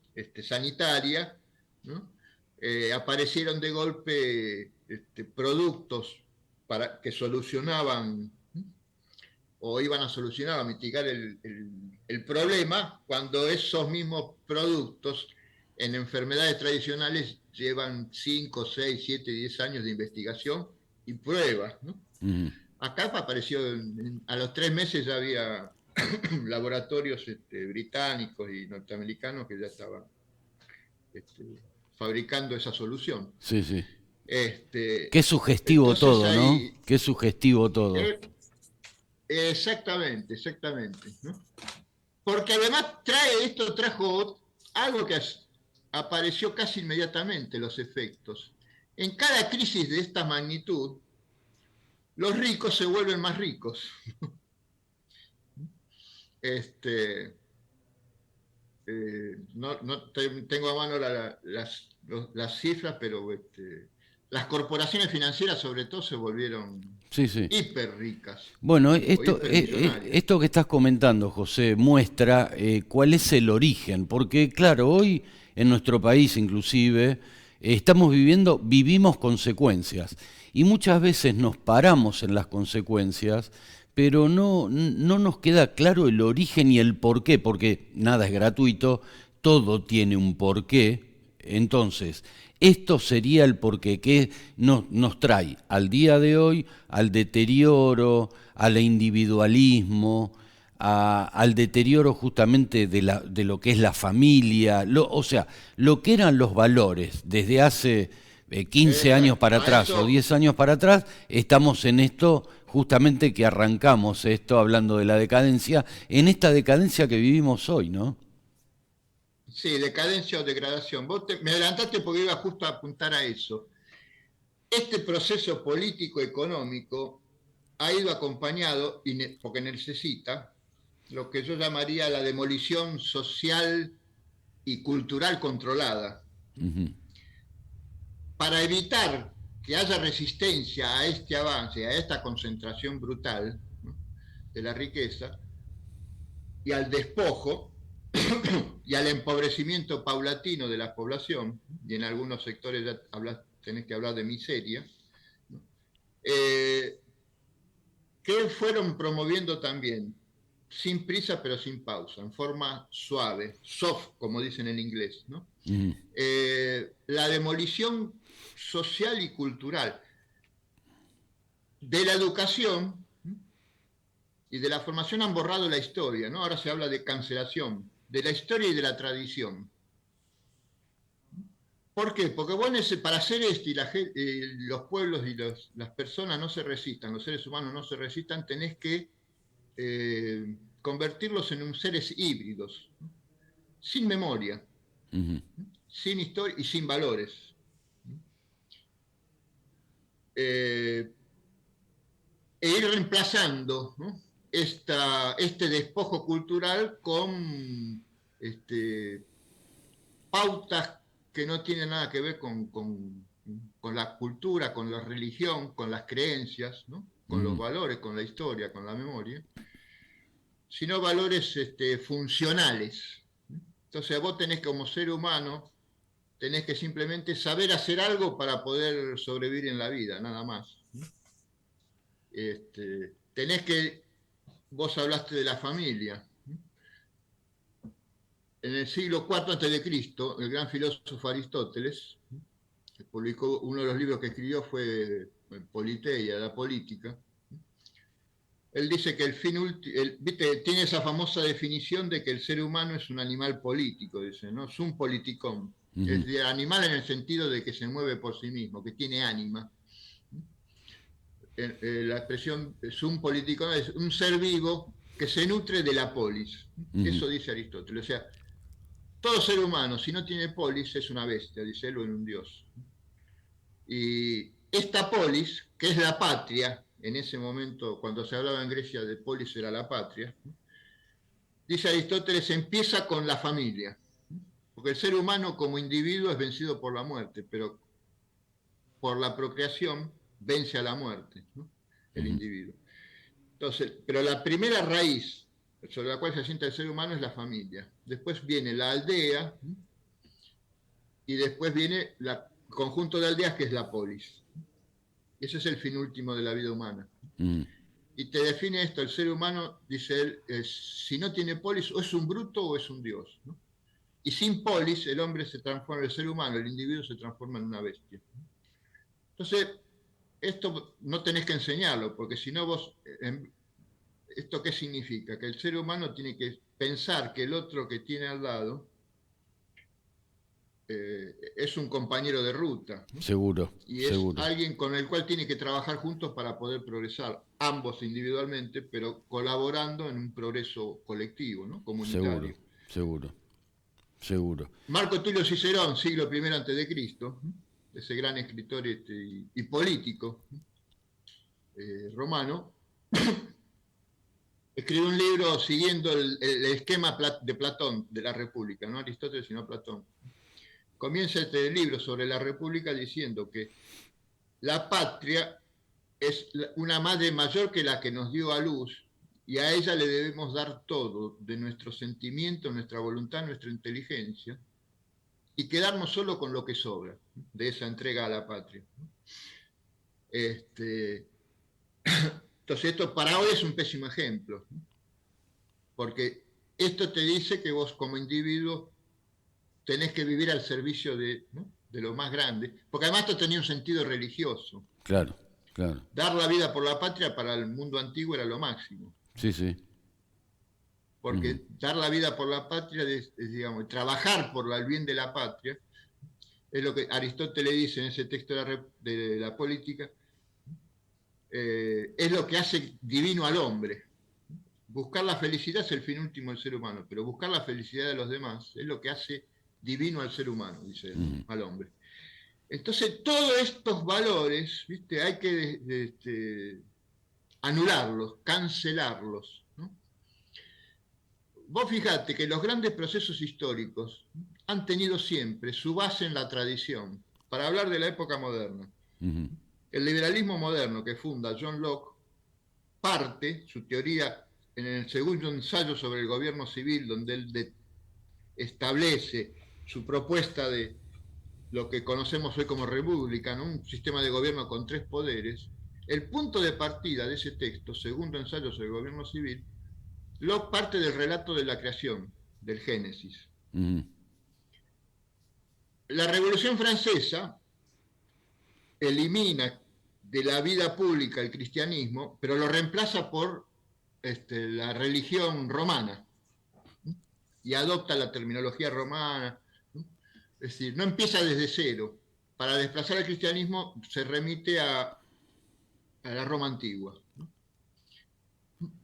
[SPEAKER 5] sanitaria, ¿no? Aparecieron de golpe productos que solucionaban, ¿no? O iban a solucionar, a mitigar el problema, cuando esos mismos productos en enfermedades tradicionales llevan 5, 6, 7, 10 años de investigación y pruebas, ¿no?
[SPEAKER 1] Ujú.
[SPEAKER 5] Acá apareció, a los 3 meses ya había laboratorios británicos y norteamericanos que ya estaban fabricando esa solución.
[SPEAKER 1] Sí, sí. Qué sugestivo
[SPEAKER 5] Entonces
[SPEAKER 1] todo, ¿no?
[SPEAKER 5] ahí,
[SPEAKER 1] Qué sugestivo todo.
[SPEAKER 5] exactamente, exactamente, ¿no? Porque además trajo algo que apareció casi inmediatamente, los efectos. En cada crisis de esta magnitud, los ricos se vuelven más ricos. No tengo a mano las cifras, pero las corporaciones financieras sobre todo se volvieron
[SPEAKER 1] Sí, sí.
[SPEAKER 5] hiper ricas
[SPEAKER 1] Bueno,
[SPEAKER 5] o hipermillonarias.
[SPEAKER 1] esto que estás comentando, José, muestra cuál es el origen, porque claro, hoy en nuestro país inclusive vivimos consecuencias y muchas veces nos paramos en las consecuencias, pero no nos queda claro el origen y el porqué, porque nada es gratuito, todo tiene un porqué, Entonces, esto sería el porqué que nos trae al día de hoy al deterioro, al individualismo, al deterioro justamente de lo que es la familia, o sea, lo que eran los valores desde hace 15 años
[SPEAKER 5] Exacto.
[SPEAKER 1] para
[SPEAKER 5] A
[SPEAKER 1] atrás o
[SPEAKER 5] eso,
[SPEAKER 1] 10 años para atrás, estamos en esto justamente que arrancamos esto hablando de la decadencia, en esta decadencia que vivimos hoy, ¿no?
[SPEAKER 5] sí, decadencia o degradación. Me adelantaste porque iba justo a apuntar a eso. Este proceso político-económico ha ido acompañado, porque necesita, lo que yo llamaría la demolición social y cultural controlada.
[SPEAKER 1] Ujú.
[SPEAKER 5] Para evitar que haya resistencia a este avance, a esta concentración brutal, ¿no?, de la riqueza y al despojo y al empobrecimiento paulatino de la población, y en algunos sectores ya tenés que hablar de miseria, ¿no?, que fueron promoviendo también, sin prisa pero sin pausa, en forma suave, soft, como dicen en inglés, ¿no?,
[SPEAKER 1] Ujú.
[SPEAKER 5] la demolición social y cultural de la educación y de la formación. Han borrado la historia, ¿no? Ahora se habla de cancelación, de la historia y de la tradición. ¿Por qué? Porque bueno, para hacer esto y los pueblos y las personas no se resistan, los seres humanos no se resistan, tenés que convertirlos en seres híbridos, ¿no?, sin memoria,
[SPEAKER 1] Ujú.
[SPEAKER 5] sin historia y sin valores. Eh, e ir reemplazando, ¿no?, este despojo cultural con pautas que no tienen nada que ver con la cultura, con la religión, con las creencias, ¿no?, con los
[SPEAKER 1] Ujú.
[SPEAKER 5] valores, con la historia, con la memoria, sino valores funcionales. Entonces vos tenés, como ser humano, tenés que simplemente saber hacer algo para poder sobrevivir en la vida, nada más. Tenés que, vos hablaste de la familia. En el siglo IV a.C., el gran filósofo Aristóteles, que publicó, uno de los libros que escribió fue Politeia, la política. Él dice que viste, tiene esa famosa definición de que el ser humano es un animal político, dice, ¿no? Es un politicón.
[SPEAKER 1] Ujú.
[SPEAKER 5] Es de animal en el sentido de que se mueve por sí mismo, que tiene ánima. La expresión es un politicón, es un ser vivo que se nutre de la polis.
[SPEAKER 1] Ujú.
[SPEAKER 5] Eso dice Aristóteles. O sea, todo ser humano, si no tiene polis, es una bestia, dice él, o en un dios. Y esta polis, que es la patria, en ese momento, cuando se hablaba en Grecia de polis era la patria, dice Aristóteles, empieza con la familia. Porque el ser humano como individuo es vencido por la muerte, pero por la procreación vence a la muerte, ¿no?, el
[SPEAKER 1] Ujú.
[SPEAKER 5] individuo. Entonces, pero la primera raíz sobre la cual se asienta el ser humano es la familia. Después viene la aldea, y después viene el conjunto de aldeas que es la polis. Ese es el fin último de la vida humana.
[SPEAKER 1] Ujú.
[SPEAKER 5] Y te define esto, el ser humano, dice él, si no tiene polis, o es un bruto o es un dios, ¿no? Y sin polis, el hombre se transforma, el ser humano, el individuo se transforma en una bestia. Entonces, esto no tenés que enseñarlo, porque si no vos, ¿esto qué significa? Que el ser humano tiene que pensar que el otro que tiene al lado es un compañero de ruta, ¿no?,
[SPEAKER 1] Seguro,
[SPEAKER 5] y es
[SPEAKER 1] seguro,
[SPEAKER 5] alguien con el cual tiene que trabajar juntos para poder progresar, ambos individualmente, pero colaborando en un progreso colectivo, ¿no?,
[SPEAKER 1] seguro,
[SPEAKER 5] comunitario.
[SPEAKER 1] seguro, seguro.
[SPEAKER 5] Marco Tulio Cicerón, siglo I a.C., ese gran escritor y político romano, escribió un libro siguiendo el esquema de Platón, de la República, no Aristóteles, sino Platón. Comienza este libro sobre la República diciendo que la patria es una madre mayor que la que nos dio a luz, y a ella le debemos dar todo, de nuestro sentimiento, nuestra voluntad, nuestra inteligencia, y quedarnos solo con lo que sobra de esa entrega a la patria. Entonces esto para hoy es un pésimo ejemplo, porque esto te dice que vos como individuo tenés que vivir al servicio ¿no? de lo más grande, porque además esto tenía un sentido religioso.
[SPEAKER 1] Claro, claro.
[SPEAKER 5] Dar la vida por la patria para el mundo antiguo era lo máximo.
[SPEAKER 1] Sí, sí.
[SPEAKER 5] Porque dar la vida por la patria, digamos, trabajar por el bien de la patria, es lo que Aristóteles dice en ese texto de la política, es lo que hace divino al hombre. Buscar la felicidad es el fin último del ser humano, pero buscar la felicidad de los demás es lo que hace divino al ser humano, dice al hombre. Entonces, todos estos valores, ¿viste? Hay que anularlos, cancelarlos, ¿no? Vos fijate que los grandes procesos históricos han tenido siempre su base en la tradición, para hablar de la época moderna. El liberalismo moderno que funda John Locke parte, su teoría, en el segundo ensayo sobre el gobierno civil, donde él establece su propuesta de lo que conocemos hoy como república, ¿no? Un sistema de gobierno con 3 poderes. El punto de partida de ese texto, segundo ensayo sobre el gobierno civil, Locke parte del relato de la creación, del Génesis. La Revolución Francesa elimina de la vida pública el cristianismo, pero lo reemplaza por la religión romana, ¿no? Y adopta la terminología romana, ¿no? Es decir, no empieza desde cero. Para desplazar el cristianismo se remite a la Roma antigua, ¿no?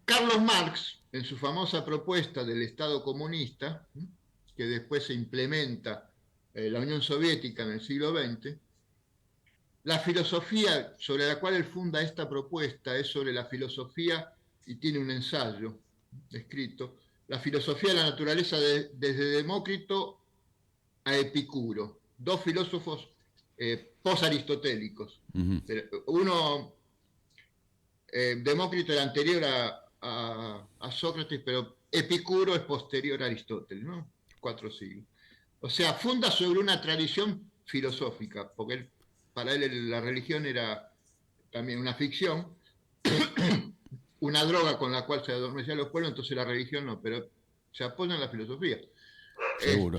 [SPEAKER 5] Carlos Marx, en su famosa propuesta del Estado comunista, ¿no? Que después se implementa en la Unión Soviética en el siglo XX, la filosofía sobre la cual él funda esta propuesta es sobre la filosofía, y tiene un ensayo escrito, la filosofía de la naturaleza desde Demócrito a Epicuro, 2 filósofos post-aristotélicos. Uno, Demócrito era anterior a Sócrates, pero Epicuro es posterior a Aristóteles, ¿no? 4 siglos. O sea, funda sobre una tradición filosófica, porque para él la religión era también una ficción, una droga con la cual se adormecían los pueblos, entonces la religión no, pero se apoya en la filosofía.
[SPEAKER 1] Seguro.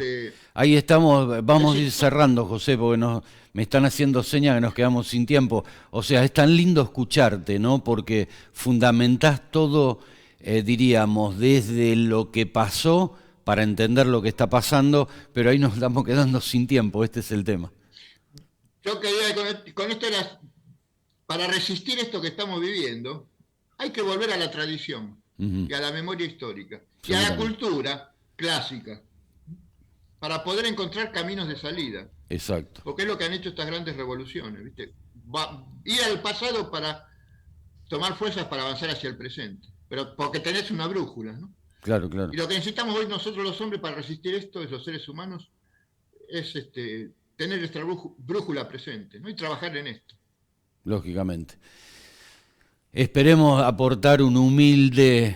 [SPEAKER 1] Ahí estamos, vamos a ir cerrando, José, porque me están haciendo señas que nos quedamos sin tiempo. O sea, es tan lindo escucharte, ¿no? Porque fundamentás todo, diríamos, desde lo que pasó para entender lo que está pasando, pero ahí nos estamos quedando sin tiempo, este es el tema.
[SPEAKER 5] Yo quería, con esto era, para resistir esto que estamos viviendo, hay que volver a la tradición y a la memoria histórica y a la cultura clásica para poder encontrar caminos de salida.
[SPEAKER 1] Exacto.
[SPEAKER 5] Porque es lo que han hecho estas grandes revoluciones, ¿viste? Ir al pasado para tomar fuerzas para avanzar hacia el presente, pero porque tenés una brújula, ¿no?
[SPEAKER 1] Claro, claro.
[SPEAKER 5] Y lo que necesitamos hoy nosotros los hombres para resistir esto, los seres humanos, es tener nuestra brújula presente, ¿no? Y trabajar en esto.
[SPEAKER 1] Lógicamente. Esperemos aportar un humilde,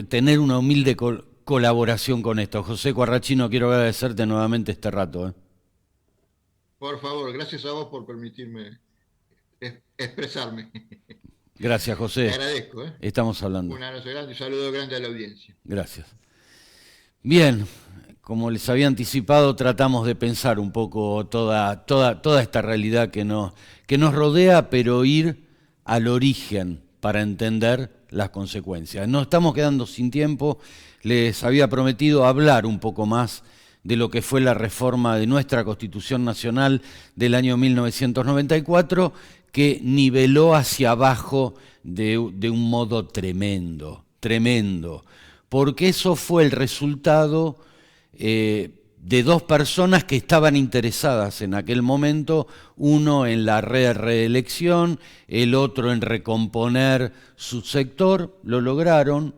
[SPEAKER 1] tener una humilde colaboración con esto. José Quarrachino, quiero agradecerte nuevamente este rato.
[SPEAKER 5] Por favor, gracias a vos por permitirme expresarme.
[SPEAKER 1] Gracias, José.
[SPEAKER 5] Te agradezco.
[SPEAKER 1] Estamos hablando.
[SPEAKER 5] Un abrazo grande y un saludo grande a la audiencia.
[SPEAKER 1] Gracias. Bien, como les había anticipado, tratamos de pensar un poco toda esta realidad que nos rodea, pero ir al origen para entender las consecuencias. Nos estamos quedando sin tiempo. Les había prometido hablar un poco más de lo que fue la reforma de nuestra Constitución Nacional del año 1994, que niveló hacia abajo de un modo tremendo, porque eso fue el resultado de 2 personas que estaban interesadas en aquel momento, uno en la reelección, el otro en recomponer su sector. Lo lograron,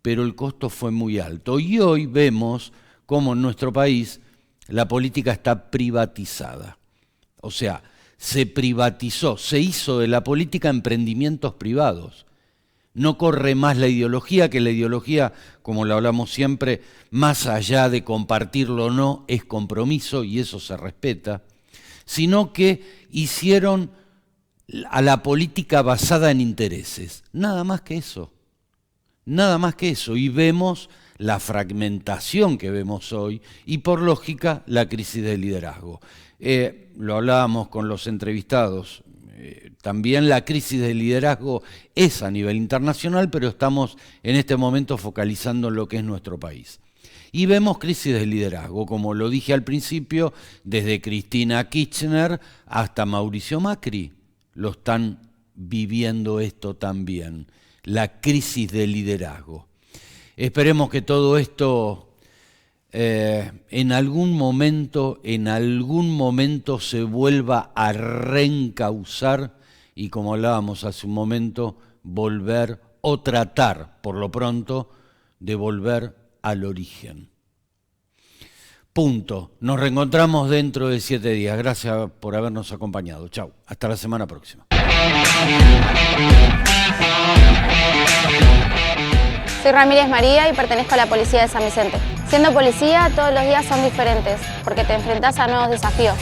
[SPEAKER 1] pero el costo fue muy alto. Y hoy vemos cómo en nuestro país la política está privatizada. O sea, se privatizó, se hizo de la política emprendimientos privados. No corre más la ideología, que la ideología, como lo hablamos siempre, más allá de compartirlo o no, es compromiso y eso se respeta, sino que hicieron a la política basada en intereses. Nada más que eso. Nada más que eso. Y vemos la fragmentación que vemos hoy y, por lógica, la crisis de liderazgo. Lo hablábamos con los entrevistados. También la crisis de liderazgo es a nivel internacional, pero estamos en este momento focalizando en lo que es nuestro país. Y vemos crisis de liderazgo, como lo dije al principio, desde Cristina Kirchner hasta Mauricio Macri. Lo están viviendo esto también, la crisis de liderazgo. Esperemos que todo esto en algún momento se vuelva a reencauzar y, como hablábamos hace un momento, volver o tratar, por lo pronto, de volver al origen. Punto. Nos reencontramos dentro de 7 días. Gracias por habernos acompañado. Chau. Hasta la semana próxima.
[SPEAKER 6] Soy Ramírez María y pertenezco a la Policía de San Vicente. Siendo policía, todos los días son diferentes, porque te enfrentás a nuevos desafíos.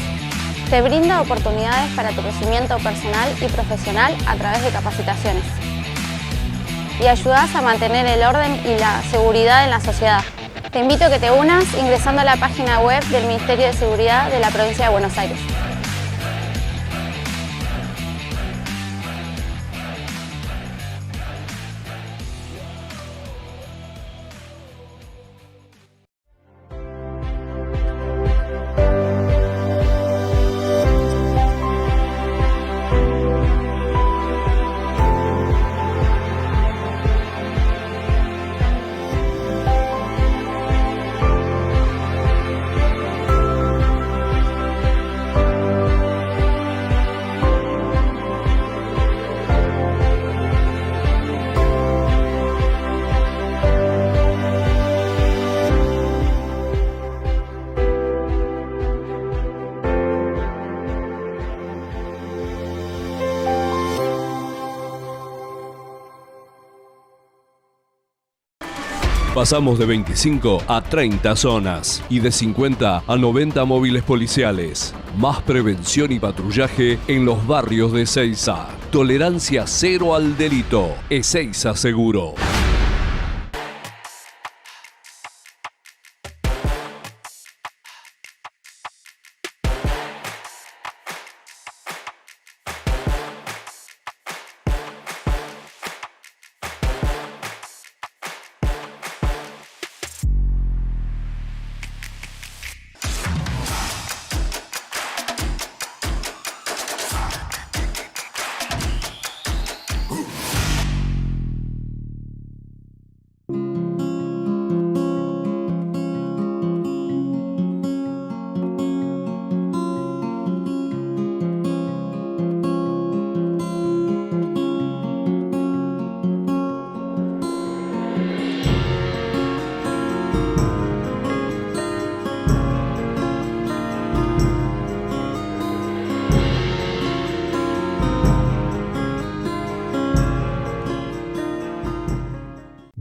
[SPEAKER 6] Te brinda oportunidades para tu crecimiento personal y profesional a través de capacitaciones. Y ayudás a mantener el orden y la seguridad en la sociedad. Te invito a que te unas ingresando a la página web del Ministerio de Seguridad de la Provincia de Buenos Aires.
[SPEAKER 3] Pasamos de 25 a 30 zonas y de 50 a 90 móviles policiales. Más prevención y patrullaje en los barrios de Ezeiza. Tolerancia cero al delito. Ezeiza Seguro.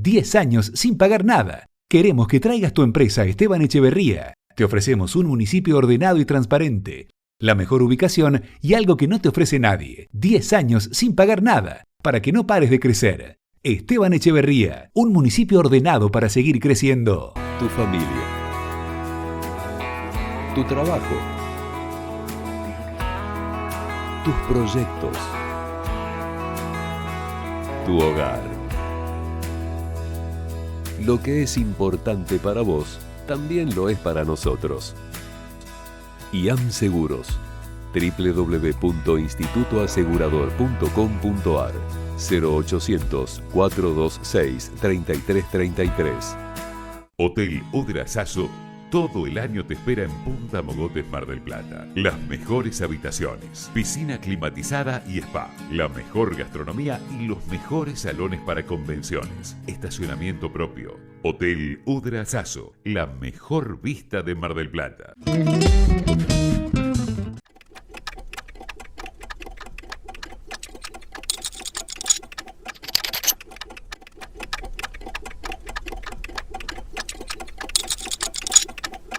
[SPEAKER 7] $10 años sin pagar nada. Queremos que traigas tu empresa a Esteban Echeverría. Te ofrecemos un municipio ordenado y transparente, la mejor ubicación y algo que no te ofrece nadie. 10 años sin pagar nada, para que no pares de crecer. Esteban Echeverría, un municipio ordenado para seguir creciendo.
[SPEAKER 3] Tu familia. Tu trabajo. Tus proyectos. Tu hogar. Lo que es importante para vos, también lo es para nosotros. IAM Seguros. www.institutoasegurador.com.ar 0800-426-3333.
[SPEAKER 8] Hotel Udra Sasso, todo el año te espera en Punta Mogotes, Mar del Plata. Las mejores habitaciones, piscina climatizada y spa, la mejor gastronomía y los mejores salones para convenciones. Estacionamiento propio. Hotel Udra Sasso, la mejor vista de Mar del Plata.